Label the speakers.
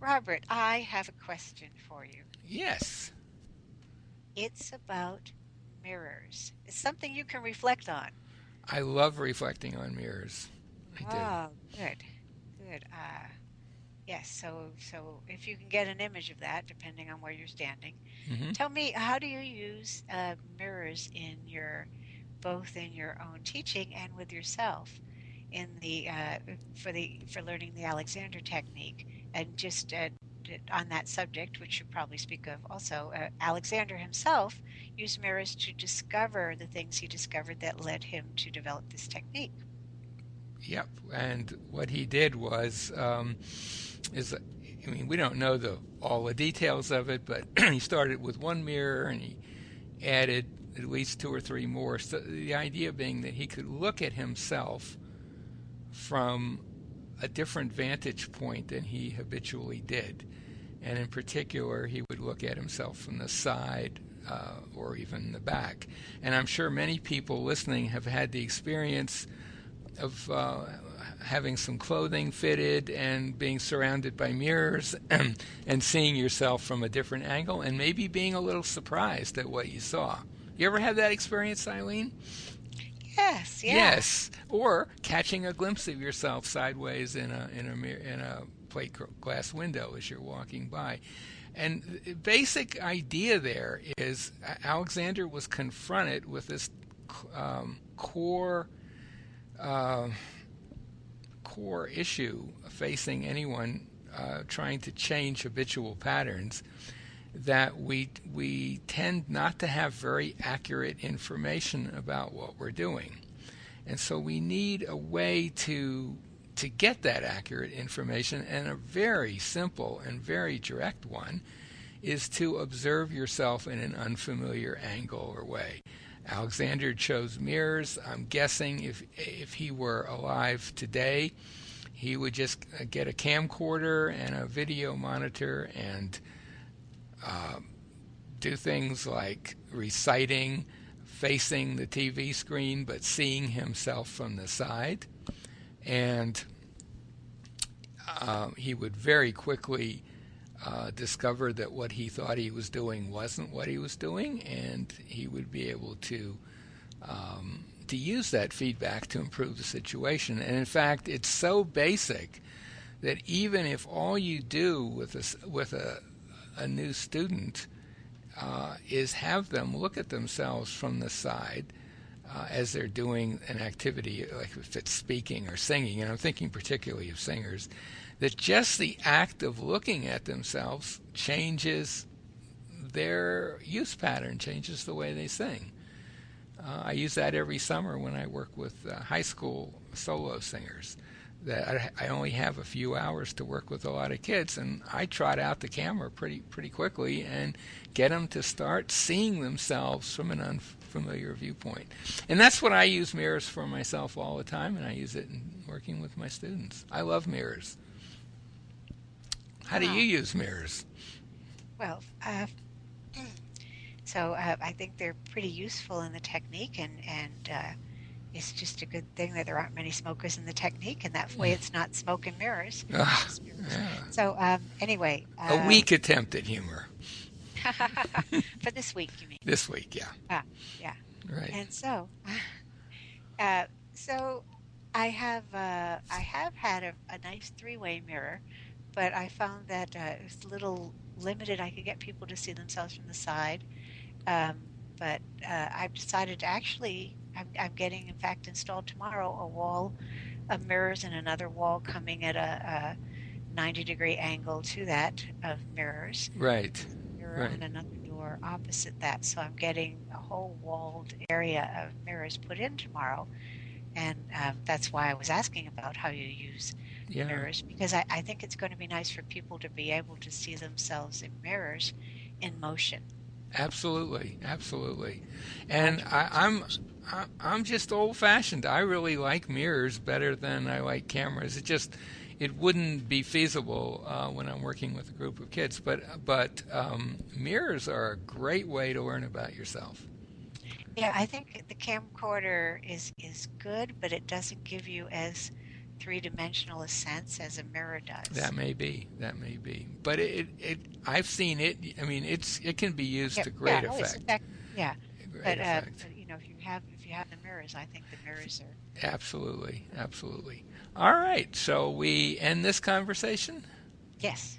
Speaker 1: Robert, I have a question for you.
Speaker 2: Yes,
Speaker 1: It's about mirrors. It's something you can reflect on.
Speaker 2: I love reflecting on mirrors. I do.
Speaker 1: Oh, good, good. Yes. So if you can get an image of that, depending on where you're standing,
Speaker 2: Hmm.
Speaker 1: tell me, how do you use mirrors in your both in your own teaching and with yourself in the for learning the Alexander technique? And just on that subject, which you probably speak of also, Alexander himself used mirrors to discover the things he discovered that led him to develop this technique.
Speaker 2: Yep. And what he did was, is, I mean, we don't know all the details of it, but he started with one mirror and he added at least two or three more. So the idea being that he could look at himself from a different vantage point than he habitually did. And in particular, he would look at himself from the side or even the back. And I'm sure many people listening have had the experience of having some clothing fitted and being surrounded by mirrors and seeing yourself from a different angle and maybe being a little surprised at what you saw. You ever have that experience, Eileen?
Speaker 1: Yes, yeah.
Speaker 2: Yes, or catching a glimpse of yourself sideways in a plate glass window as you're walking by. And the basic idea there is Alexander was confronted with this core uh, core issue facing anyone trying to change habitual patterns, that we tend not to have very accurate information about what we're doing. And so we need a way to get that accurate information, and a very simple and very direct one is to observe yourself in an unfamiliar angle or way. Alexander chose mirrors. I'm guessing if he were alive today, he would just get a camcorder and a video monitor and uh, do things like reciting, facing the TV screen, but seeing himself from the side. And he would very quickly discover that what he thought he was doing wasn't what he was doing, and he would be able to use that feedback to improve the situation. And in fact, it's so basic that even if all you do with a new student is have them look at themselves from the side as they're doing an activity, like if it's speaking or singing, and I'm thinking particularly of singers, that just the act of looking at themselves changes their use pattern, changes the way they sing. I use that every summer when I work with high school solo singers. That I only have a few hours to work with a lot of kids, and I trot out the camera pretty quickly and get them to start seeing themselves from an unfamiliar viewpoint. And that's what I use mirrors for myself all the time, and I use it in working with my students. I love mirrors. How do you
Speaker 1: Wow.
Speaker 2: use mirrors?
Speaker 1: Well, so I think they're pretty useful in the technique, and it's just a good thing that there aren't many smokers in the technique, and that way it's not smoke and mirrors.
Speaker 2: Ah,
Speaker 1: Just mirrors.
Speaker 2: yeah.
Speaker 1: So anyway,
Speaker 2: A weak attempt at humor
Speaker 1: for this week, you mean?
Speaker 2: this week, yeah.
Speaker 1: Ah, yeah.
Speaker 2: Right.
Speaker 1: And so, uh, so I have had a nice three-way mirror, but I found that it's a little limited. I could get people to see themselves from the side. Um, but I've decided to actually, I'm getting, in fact, installed tomorrow a wall of mirrors and another wall coming at a 90-degree angle to that of mirrors.
Speaker 2: Right.
Speaker 1: Mirror
Speaker 2: Right.
Speaker 1: on another door opposite that. So I'm getting a whole walled area of mirrors put in tomorrow. And that's why I was asking about how you use
Speaker 2: Yeah.
Speaker 1: mirrors, because I think it's going to be nice for people to be able to see themselves in mirrors in motion.
Speaker 2: Absolutely, absolutely. And
Speaker 1: Five-dimensional motion.
Speaker 2: I'm just old fashioned. I really like mirrors better than I like cameras. It wouldn't be feasible when I'm working with a group of kids. But mirrors are a great way to learn about yourself.
Speaker 1: Yeah, I think the camcorder is good, but it doesn't give you as three-dimensional a sense as a mirror does.
Speaker 2: That may be. That may be. But I've seen it. I mean, it can be used
Speaker 1: Yeah,
Speaker 2: to
Speaker 1: yeah.
Speaker 2: great
Speaker 1: Oh, it's
Speaker 2: effect.
Speaker 1: effective. Yeah,
Speaker 2: Great effect.
Speaker 1: but if you have the mirrors, I think the mirrors are.
Speaker 2: Absolutely. Absolutely. All right. So we end this conversation.
Speaker 1: Yes.